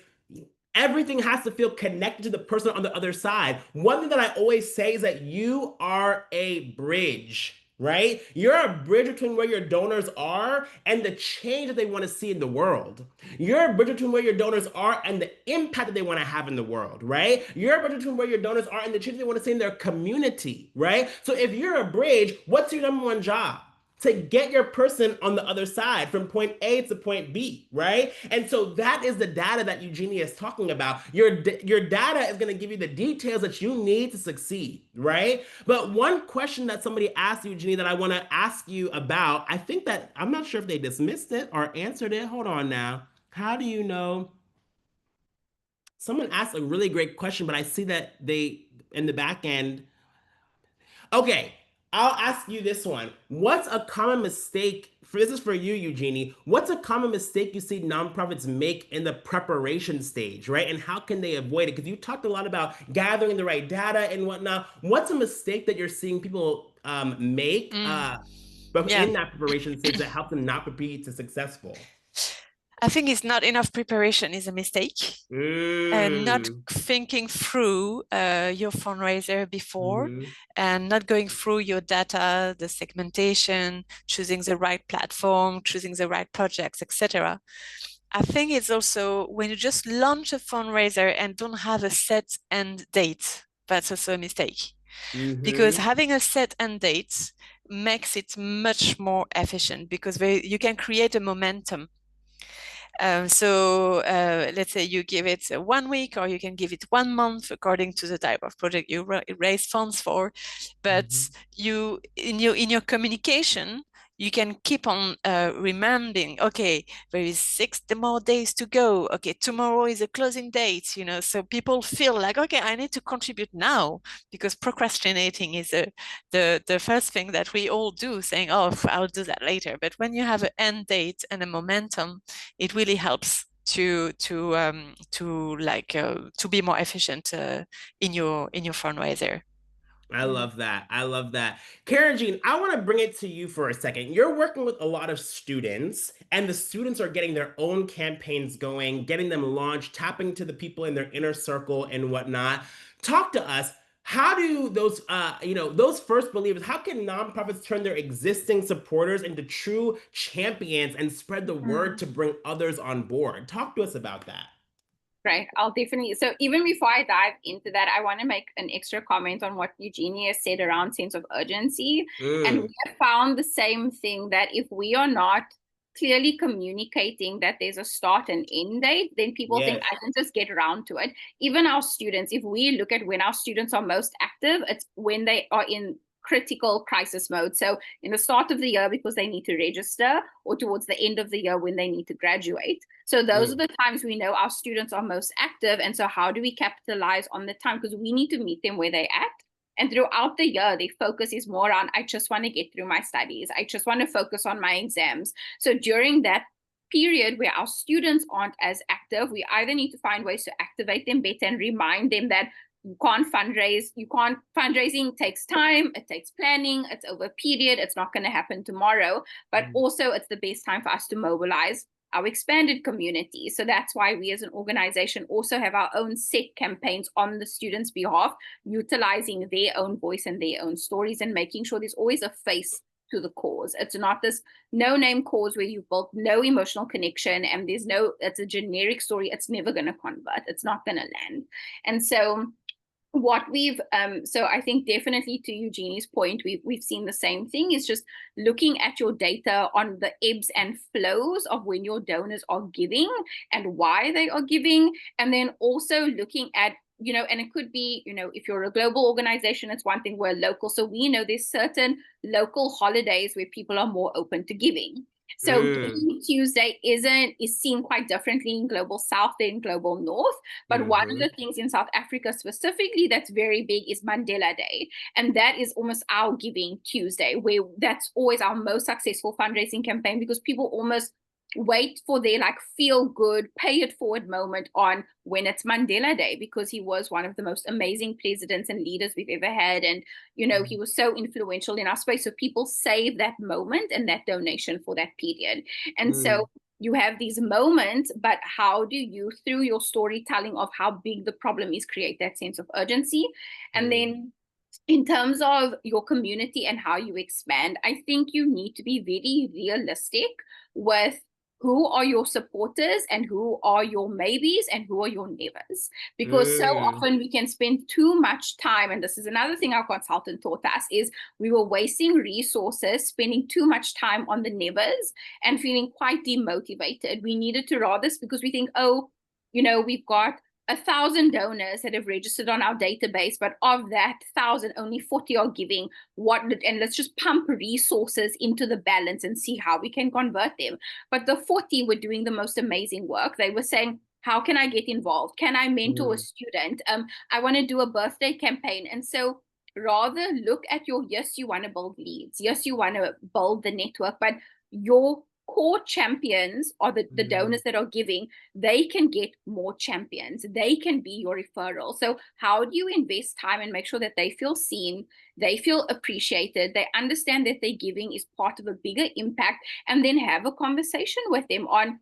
everything has to feel connected to the person on the other side. One thing that I always say is that you are a bridge, right? You're a bridge between where your donors are and the change that they want to see in the world. You're a bridge between where your donors are and the impact that they want to have in the world, right? You're a bridge between where your donors are and the change they want to see in their community, right? So if you're a bridge, what's your number one job? To get your person on the other side from point A to point B, right? And so that is the data that Eugenia is talking about. Your data is going to give you the details that you need to succeed, right? But one question that somebody asked Eugenia that I want to ask you about, I think that I'm not sure if they dismissed it or answered it. Hold on now. How do you know? Someone asked a really great question, but I see that they in the back end. Okay, I'll ask you this one. What's a common mistake? This is for you, Eugenie. What's a common mistake you see nonprofits make in the preparation stage, right? And how can they avoid it? Because you talked a lot about gathering the right data and whatnot. What's a mistake that you're seeing people make Mm. but Yeah. in that preparation stage that helps them not be to successful? I think it's not enough preparation is a mistake. And not Mm. thinking through your fundraiser before, Hmm. and not going through your data, the segmentation, choosing the right platform, choosing the right projects, etc. I think it's also when you just launch a fundraiser and don't have a set end date, that's also a mistake. Because Hmm. having a set end date makes it much more efficient, because you can create a momentum. So let's say you give it 1 week, or you can give it 1 month according to the type of project you raise funds for. But Hmm. you in your communication, you can keep on reminding, okay, there is 6 more days to go. Okay, tomorrow is a closing date, so people feel like, okay, I need to contribute now, because procrastinating is the first thing that we all do, saying, oh, I'll do that later. But when you have an end date and a momentum, it really helps to be more efficient in your fundraiser. I Mm. love that. I love that. Kara Jean, I want to bring it to you for a second. You're working with a lot of students, and the students are getting their own campaigns going, getting them launched, tapping to the people in their inner circle and whatnot. Talk to us. How do those, those first believers, how can nonprofits turn their existing supporters into true champions and spread the word Mm. to bring others on board? Talk to us about that. Right. I'll definitely. So even before I dive into that, I want to make an extra comment on what Eugenia has said around sense of urgency. And we Mm, have found the same thing, that if we are not clearly communicating that there's a start and end date, then people think yes. I can just get around to it. Even our students, if we look at when our students are most active, it's when they are in critical crisis mode. So in the start of the year because they need to register, or towards the end of the year when they need to graduate. So those are Mm, the times we know our students are most active. And so how do we capitalize on the time? Because we need to meet them where they're at. And throughout the year, their focus is more on, I just want to get through my studies. I just want to focus on my exams. So during that period where our students aren't as active, we either need to find ways to activate them better and remind them that fundraising takes time, it takes planning, it's over a period, it's not going to happen tomorrow. But mm, also it's the best time for us to mobilize our expanded community. So that's why we as an organization also have our own set campaigns on the students' behalf, utilizing their own voice and their own stories, and making sure there's always a face to the cause. It's not this no-name cause where you've built no emotional connection and it's a generic story. It's never going to convert. It's not going to land. And so so I think definitely to Eugenie's point, we've seen the same thing. Is just looking at your data on the ebbs and flows of when your donors are giving and why they are giving, and then also looking at, and it could be, if you're a global organization, it's one thing. We're local, so we know there's certain local holidays where people are more open to giving. So mm, Giving Tuesday is seen quite differently in Global South than in Global North. But one of the mhm, things in South Africa specifically that's very big is Mandela Day. And that is almost our Giving Tuesday, where that's always our most successful fundraising campaign, because people almost wait for their like feel good, pay it forward moment on when it's Mandela Day, because he was one of the most amazing presidents and leaders we've ever had. And, he mm, was so influential in our space. So people save that moment and that donation for that period. And so mm, you have these moments, but how do you, through your storytelling of how big the problem is, create that sense of urgency? And mm, then in terms of your community and how you expand, I think you need to be very realistic with who are your supporters and who are your maybes and who are your nevers. Because so mm, often we can spend too much time, and this is another thing our consultant taught us, is we were wasting resources, spending too much time on the nevers and feeling quite demotivated. We needed to rather, because we think, oh, we've got 1,000 donors that have registered on our database, but of that 1,000, only 40 are giving. And let's just pump resources into the balance and see how we can convert them. But the 40 were doing the most amazing work. They were saying, how can I get involved? Can I mentor a mm, student? I want to do a birthday campaign. And so rather look at yes, you want to build leads. Yes, you want to build the network, but your core champions are the mm, donors that are giving. They can get more champions. They can be your referral. So how do you invest time and make sure that they feel seen, they feel appreciated, they understand that their giving is part of a bigger impact, and then have a conversation with them on,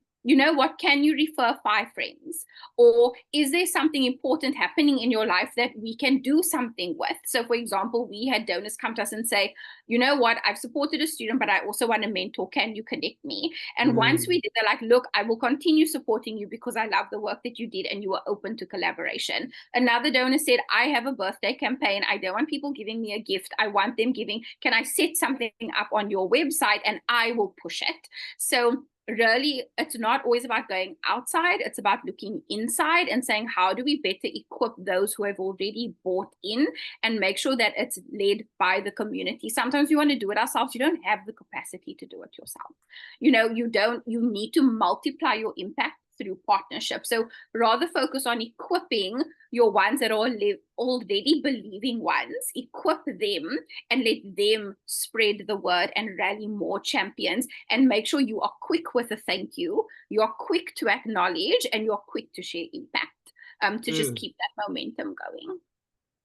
what, can you refer 5 friends? Or is there something important happening in your life that we can do something with? So for example, we had donors come to us and say, you know what, I've supported a student, but I also want to mentor. Can you connect me? And once mm, we did, they're like, look, I will continue supporting you because I love the work that you did and you are open to collaboration. Another donor said, I have a birthday campaign. I don't want people giving me a gift. I want them giving. Can I set something up on your website and I will push it? So really, it's not always about going outside. It's about looking inside and saying, how do we better equip those who have already bought in and make sure that it's led by the community? Sometimes we want to do it ourselves. You don't have the capacity to do it yourself. You need to multiply your impact through partnership. So rather focus on equipping your ones that are already believing ones, equip them and let them spread the word and rally more champions, and make sure you are quick with a thank you, you're quick to acknowledge, and you're quick to share impact, to just mm. keep that momentum going.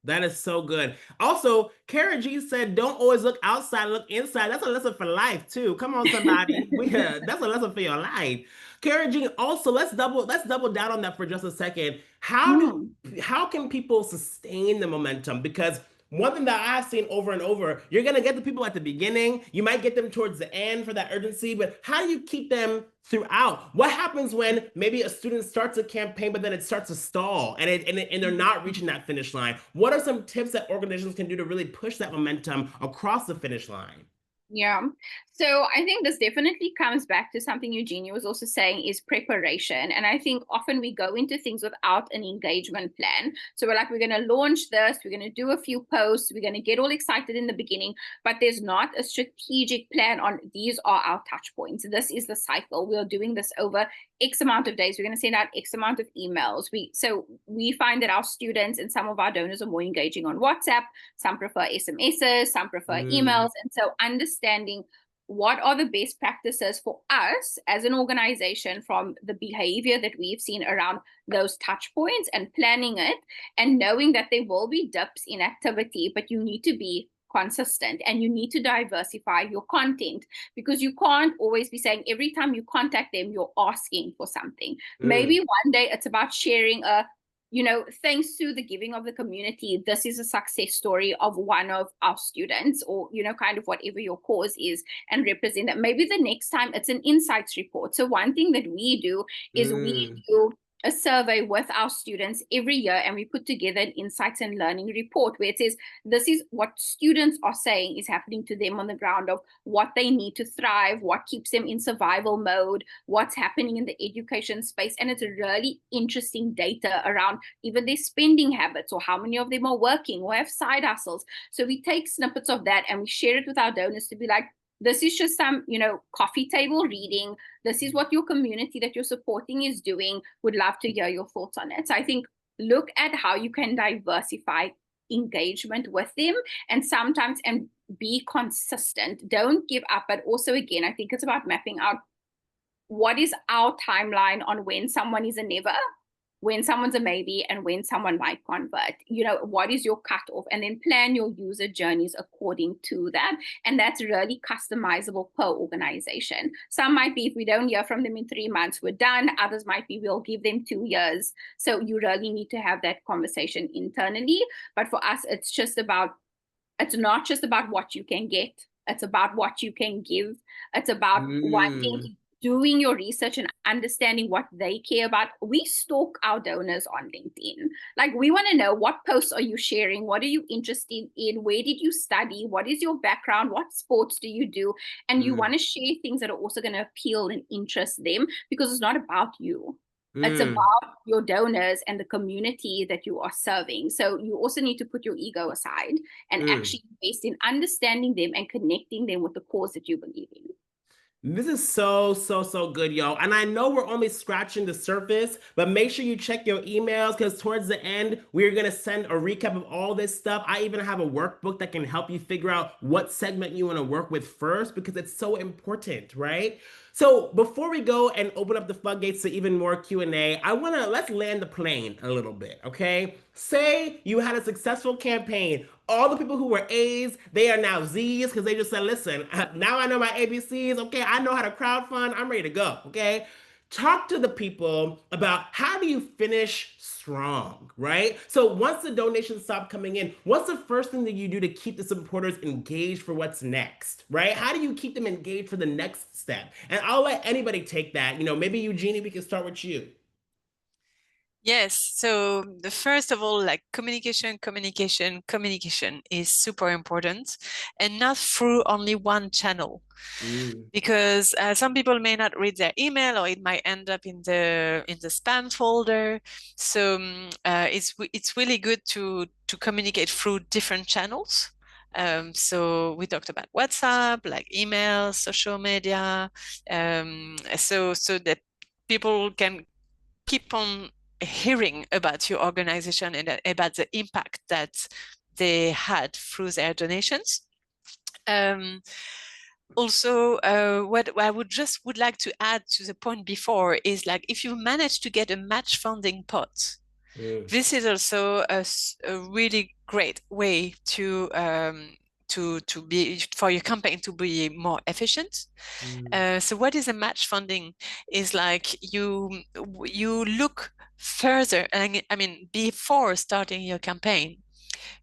That is so good. Also, Kara G said, "Don't always look outside, look inside." That's a lesson for life too. Come on, somebody. That's a lesson for your life. Kara G. Also, let's double down on that for just a second. Mm. How can people sustain the momentum? Because one thing that I've seen over and over, you're gonna get the people at the beginning, you might get them towards the end for that urgency, but how do you keep them throughout? What happens when maybe a student starts a campaign, but then it starts to stall and they're not reaching that finish line? What are some tips that organizations can do to really push that momentum across the finish line? Yeah. So I think this definitely comes back to something Eugenia was also saying is preparation. And I think often we go into things without an engagement plan. So we're like, we're going to launch this, we're going to do a few posts, we're going to get all excited in the beginning, but there's not a strategic plan on these are our touch points. This is the cycle. We're doing this over X amount of days. We're going to send out X amount of emails. So we find that our students and some of our donors are more engaging on WhatsApp. Some prefer SMSs, some prefer Mm, emails. And so understanding what are the best practices for us as an organization from the behavior that we've seen around those touch points and planning it and knowing that there will be dips in activity, but you need to be consistent and you need to diversify your content because you can't always be saying every time you contact them, you're asking for something. Maybe mm, one day it's about sharing thanks to the giving of the community, this is a success story of one of our students, or, kind of whatever your cause is, and represent that. Maybe the next time it's an insights report. So, one thing that we do is we mm, do a survey with our students every year, and we put together an insights and learning report where it says this is what students are saying is happening to them on the ground of what they need to thrive, what keeps them in survival mode, what's happening in the education space. And it's really interesting data around even their spending habits or how many of them are working or have side hustles. So we take snippets of that and we share it with our donors to be like, this is just some, coffee table reading. This is what your community that you're supporting is doing. Would love to hear your thoughts on it. So I think look at how you can diversify engagement with them and be consistent. Don't give up. But also, again, I think it's about mapping out what is our timeline on when someone is a never, when someone's a maybe, and when someone might convert. What is your cutoff? And then plan your user journeys according to that. And that's really customizable per organization. Some might be, if we don't hear from them in 3 months, we're done. Others might be, we'll give them 2 years. So you really need to have that conversation internally. But for us, it's not just about what you can get. It's about what you can give. It's about mm, doing your research and understanding what they care about. We stalk our donors on LinkedIn. Like, we want to know, what posts are you sharing? What are you interested in? Where did you study? What is your background? What sports do you do? And you want mm, to share things that are also going to appeal and interest them, because it's not about you. It's mm, about your donors and the community that you are serving. So you also need to put your ego aside and mm. actually invest in understanding them and connecting them with the cause that you believe in. This is so, so, so good, yo. And I know we're only scratching the surface, but make sure you check your emails because towards the end, we're going to send a recap of all this stuff. I even have a workbook that can help you figure out what segment you want to work with first because it's so important, right? So before we go and open up the floodgates to even more Q&A, let's land the plane a little bit, okay? Say you had a successful campaign. All the people who were A's, they are now Z's because they just said, listen, now I know my ABCs. Okay, I know how to crowdfund. I'm ready to go. Okay. Talk to the people about how do you finish strong, right? So once the donations stop coming in, what's the first thing that you do to keep the supporters engaged for what's next, right? How do you keep them engaged for the next step? And I'll let anybody take that. Maybe Eugenie, we can start with you. Yes, so the first of all, like communication, communication, communication is super important, and not through only one channel. Mm, Because some people may not read their email, or it might end up in the spam folder. So it's really good to communicate through different channels. So we talked about WhatsApp, like email, social media, so that people can keep on hearing about your organization and about the impact that they had through their donations. Um, Also, what I would like to add to the point before is, like, if you manage to get a match funding pot, mm, this is also a really great way to be for your campaign to be more efficient. mm, So what is a match funding? Is like you look further, I mean, before starting your campaign,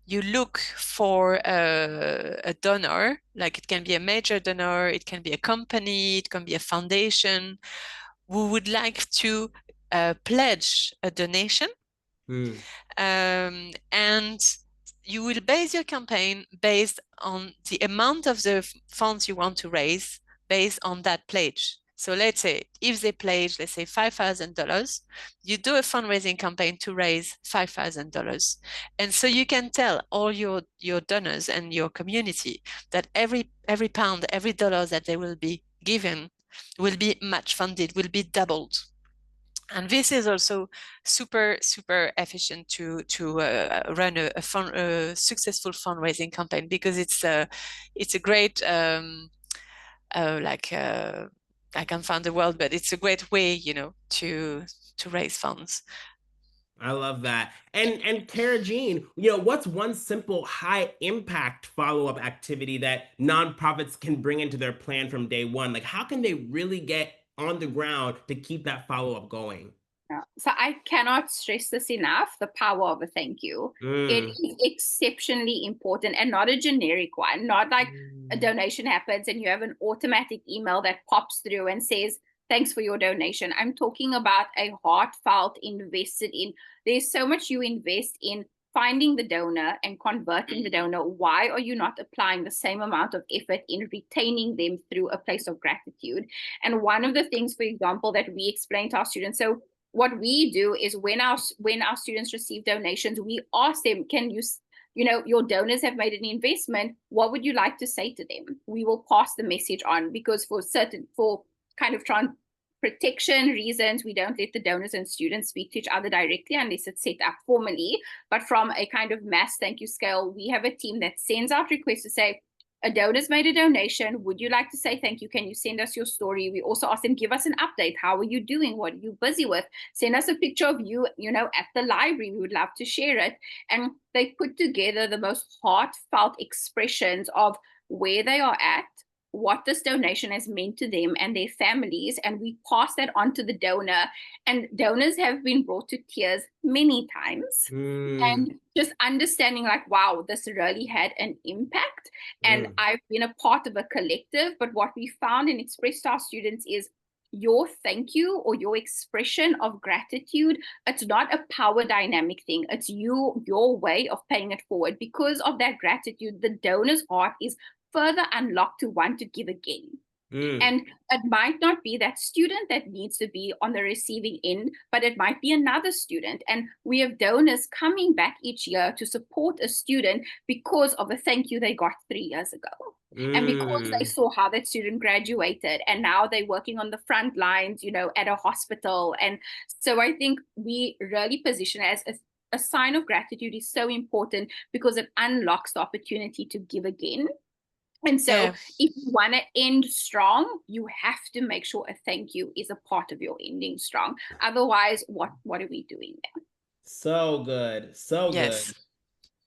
you look for a donor, like it can be a major donor, it can be a company, it can be a foundation who would like to pledge a donation. And you will base your campaign based on the amount of the funds you want to raise based on that pledge. So let's say if they pledge, let's say $5,000, you do a fundraising campaign to raise $5,000. And so you can tell all your donors and your community that every pound, every dollar that they will be given will be match funded, will be doubled. And this is also super efficient to run a successful fundraising campaign, because it's a great I can't find the word, but it's a great way, you know, to raise funds. I love that. And Cara Jean, you know, what's one simple high impact follow-up activity that nonprofits can bring into their plan from day one? Like how can they really get on the ground to keep that follow-up going? Yeah. So I cannot stress this enough, the power of a thank you. It is exceptionally important, and not a generic one, not like a donation happens and you have an automatic email that pops through and says, thanks for your donation. I'm talking about a heartfelt invested in. There's so much you invest in finding the donor and converting the donor. Why are you not applying the same amount of effort in retaining them through a place of gratitude? And one of the things, for example, that we explain to our students, so what we do is when our students receive donations, we ask them, can you know, your donors have made an investment, what would you like to say to them? We will pass the message on, because for kind of protection reasons, we don't let the donors and students speak to each other directly unless it's set up formally. But from a kind of mass thank you scale, we have a team that sends out requests to say, a donor's made a donation. Would you like to say thank you? Can you send us your story? We also ask them, give us an update. How are you doing? What are you busy with? Send us a picture of you, you know, at the library. We would love to share it. And they put together the most heartfelt expressions of where they are at, what this donation has meant to them and their families, and we pass that on to the donor. And donors have been brought to tears many times. And just understanding like, wow, this really had an impact. And I've been a part of a collective, but what we found and expressed to our students is your thank you or your expression of gratitude, it's not a power dynamic thing. It's your way of paying it forward. Because of that gratitude, the donor's heart is further unlocked to want to give again. And it might not be that student that needs to be on the receiving end, but it might be another student. And we have donors coming back each year to support a student because of a thank you they got 3 years ago. And because they saw how that student graduated, and now they're working on the front lines, you know, at a hospital. And so I think we really position it as a sign of gratitude is so important, because it unlocks the opportunity to give again. And so if you want to end strong, you have to make sure a thank you is a part of your ending strong. Otherwise, what are we doing then? So good. So Yes. good.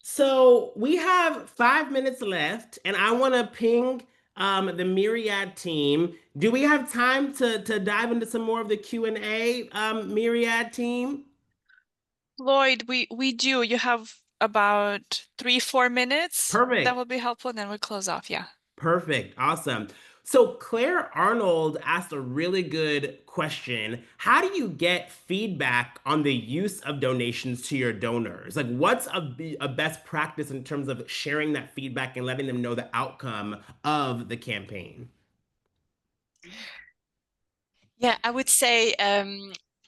So we have 5 minutes left, and I want to ping the Myriad team. Do we have time to dive into some more of the Q&A, Myriad team? Lloyd, we do. You have about 3-4 minutes. Perfect. That will be helpful, and then we'll close off. Yeah. Perfect. Awesome. So Claire Arnold asked a really good question. How do you get feedback on the use of donations to your donors? Like, what's a best practice in terms of sharing that feedback and letting them know the outcome of the campaign? Yeah, I would say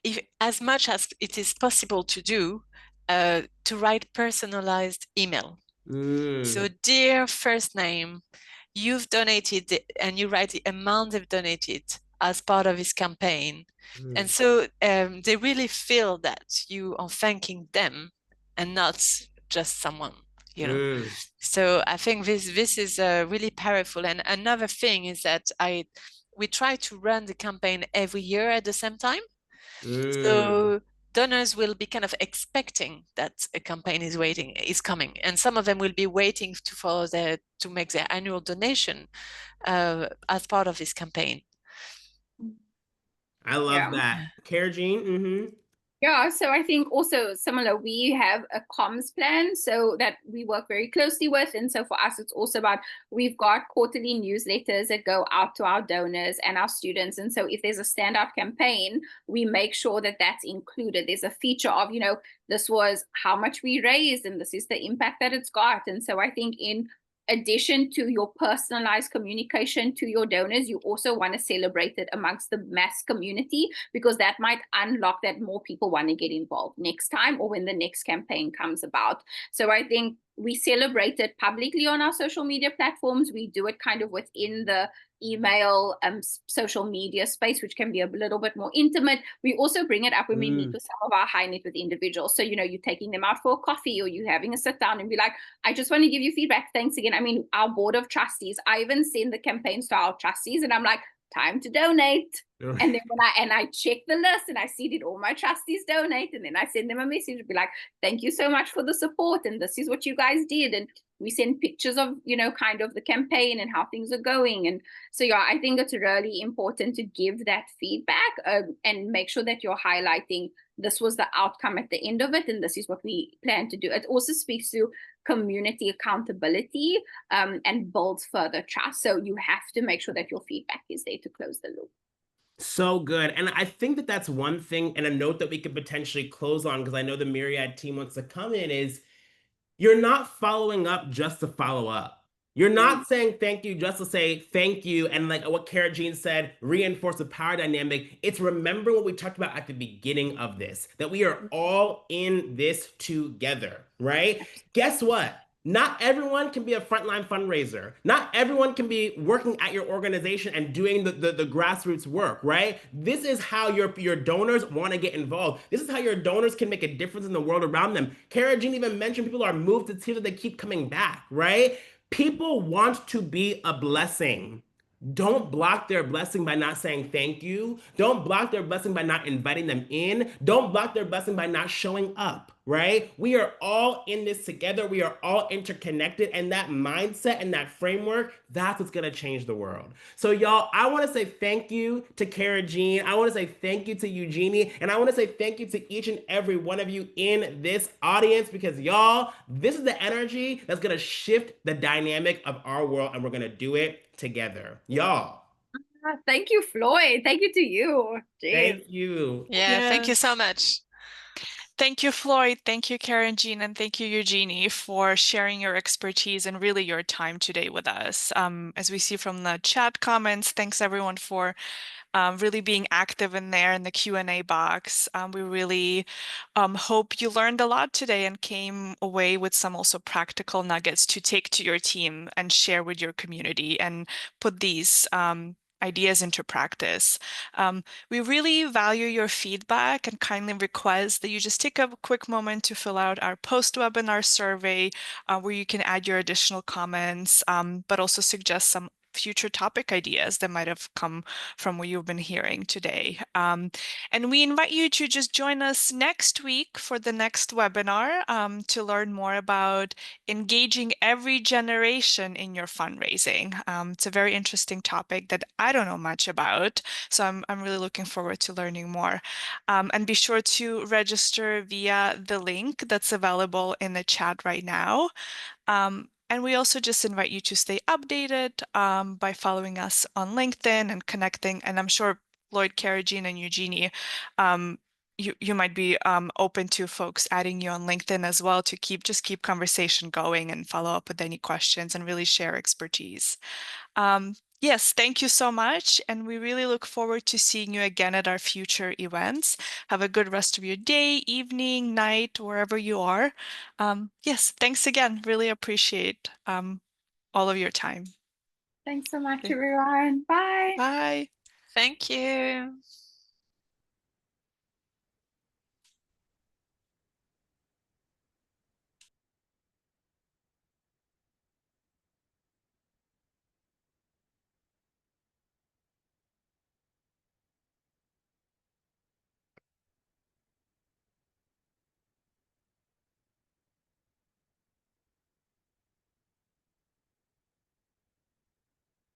if, as much as it is possible to do, to write personalized email. So, dear first name, you've donated and you write the amount they've donated as part of this campaign. And so they really feel that you are thanking them and not just someone, you know. So I think this is really powerful. And another thing is that we try to run the campaign every year at the same time. So donors will be kind of expecting that a campaign is coming, and some of them will be waiting to make their annual donation as part of this campaign. I love that. Cara Jean? Yeah, so I think also similar, we have a comms plan so that we work very closely with. And so for us, it's also about we've got quarterly newsletters that go out to our donors and our students. And so if there's a standout campaign, we make sure that that's included. There's a feature of, this was how much we raised and this is the impact that it's got. And so I think in addition to your personalized communication to your donors, you also want to celebrate it amongst the mass community, because that might unlock that more people want to get involved next time or when the next campaign comes about. So I think we celebrate it publicly on our social media platforms. We do it kind of within the email social media space, which can be a little bit more intimate. We also bring it up when we meet with some of our high net worth individuals. So you're taking them out for a coffee or you're having a sit down and be like, I just want to give you feedback, thanks again. I mean, our board of trustees, I even send the campaigns to our trustees and I'm like, time to donate. And then when I check the list and I see did all my trustees donate, and then I send them a message and be like, thank you so much for the support and this is what you guys did. And we send pictures of kind of the campaign and how things are going. And so yeah, I think it's really important to give that feedback and make sure that you're highlighting this was the outcome at the end of it and this is what we plan to do. It also speaks to community accountability and builds further trust. So you have to make sure that your feedback is there to close the loop. So good. And I think that that's one thing and a note that we could potentially close on, because I know the Myriad team wants to come in, is you're not following up just to follow up. You're not saying thank you just to say thank you. And like what Kara Jean said, reinforce the power dynamic. It's remembering what we talked about at the beginning of this, that we are all in this together, right? Guess what? Not everyone can be a frontline fundraiser. Not everyone can be working at your organization and doing the grassroots work, right? This is how your donors want to get involved. This is how your donors can make a difference in the world around them. Kara Jean even mentioned people are moved to tears that they keep coming back, right? People want to be a blessing. Don't block their blessing by not saying thank you. Don't block their blessing by not inviting them in. Don't block their blessing by not showing up, right? We are all in this together. We are all interconnected. And that mindset and that framework, that's what's going to change the world. So, y'all, I want to say thank you to Kara Jean. I want to say thank you to Eugenie. And I want to say thank you to each and every one of you in this audience, because, y'all, this is the energy that's going to shift the dynamic of our world. And we're going to do it together. Y'all, Thank you, Floyd. Thank you to you. Jeez. thank you. Yeah, thank you Yes. so much. Thank you, Floyd. Thank you, Karen Jean, and thank you, Eugenie, for sharing your expertise and really your time today with us. As we see from the chat comments, thanks everyone for really being active in there in the Q&A box. We really hope you learned a lot today and came away with some also practical nuggets to take to your team and share with your community and put these ideas into practice. We really value your feedback and kindly request that you just take a quick moment to fill out our post-webinar survey where you can add your additional comments, but also suggest some future topic ideas that might have come from what you've been hearing today. And we invite you to just join us next week for the next webinar to learn more about engaging every generation in your fundraising. It's a very interesting topic that I don't know much about, so I'm really looking forward to learning more. And be sure to register via the link that's available in the chat right now. And we also just invite you to stay updated by following us on LinkedIn and connecting. And I'm sure Lloyd, Kara Jean, and Eugenie, you might be open to folks adding you on LinkedIn as well to keep conversation going and follow up with any questions and really share expertise. Yes, thank you so much. And we really look forward to seeing you again at our future events. Have a good rest of your day, evening, night, wherever you are. Yes, thanks again. Really appreciate all of your time. Thanks so much, Okay. everyone. Bye. Bye. Thank you.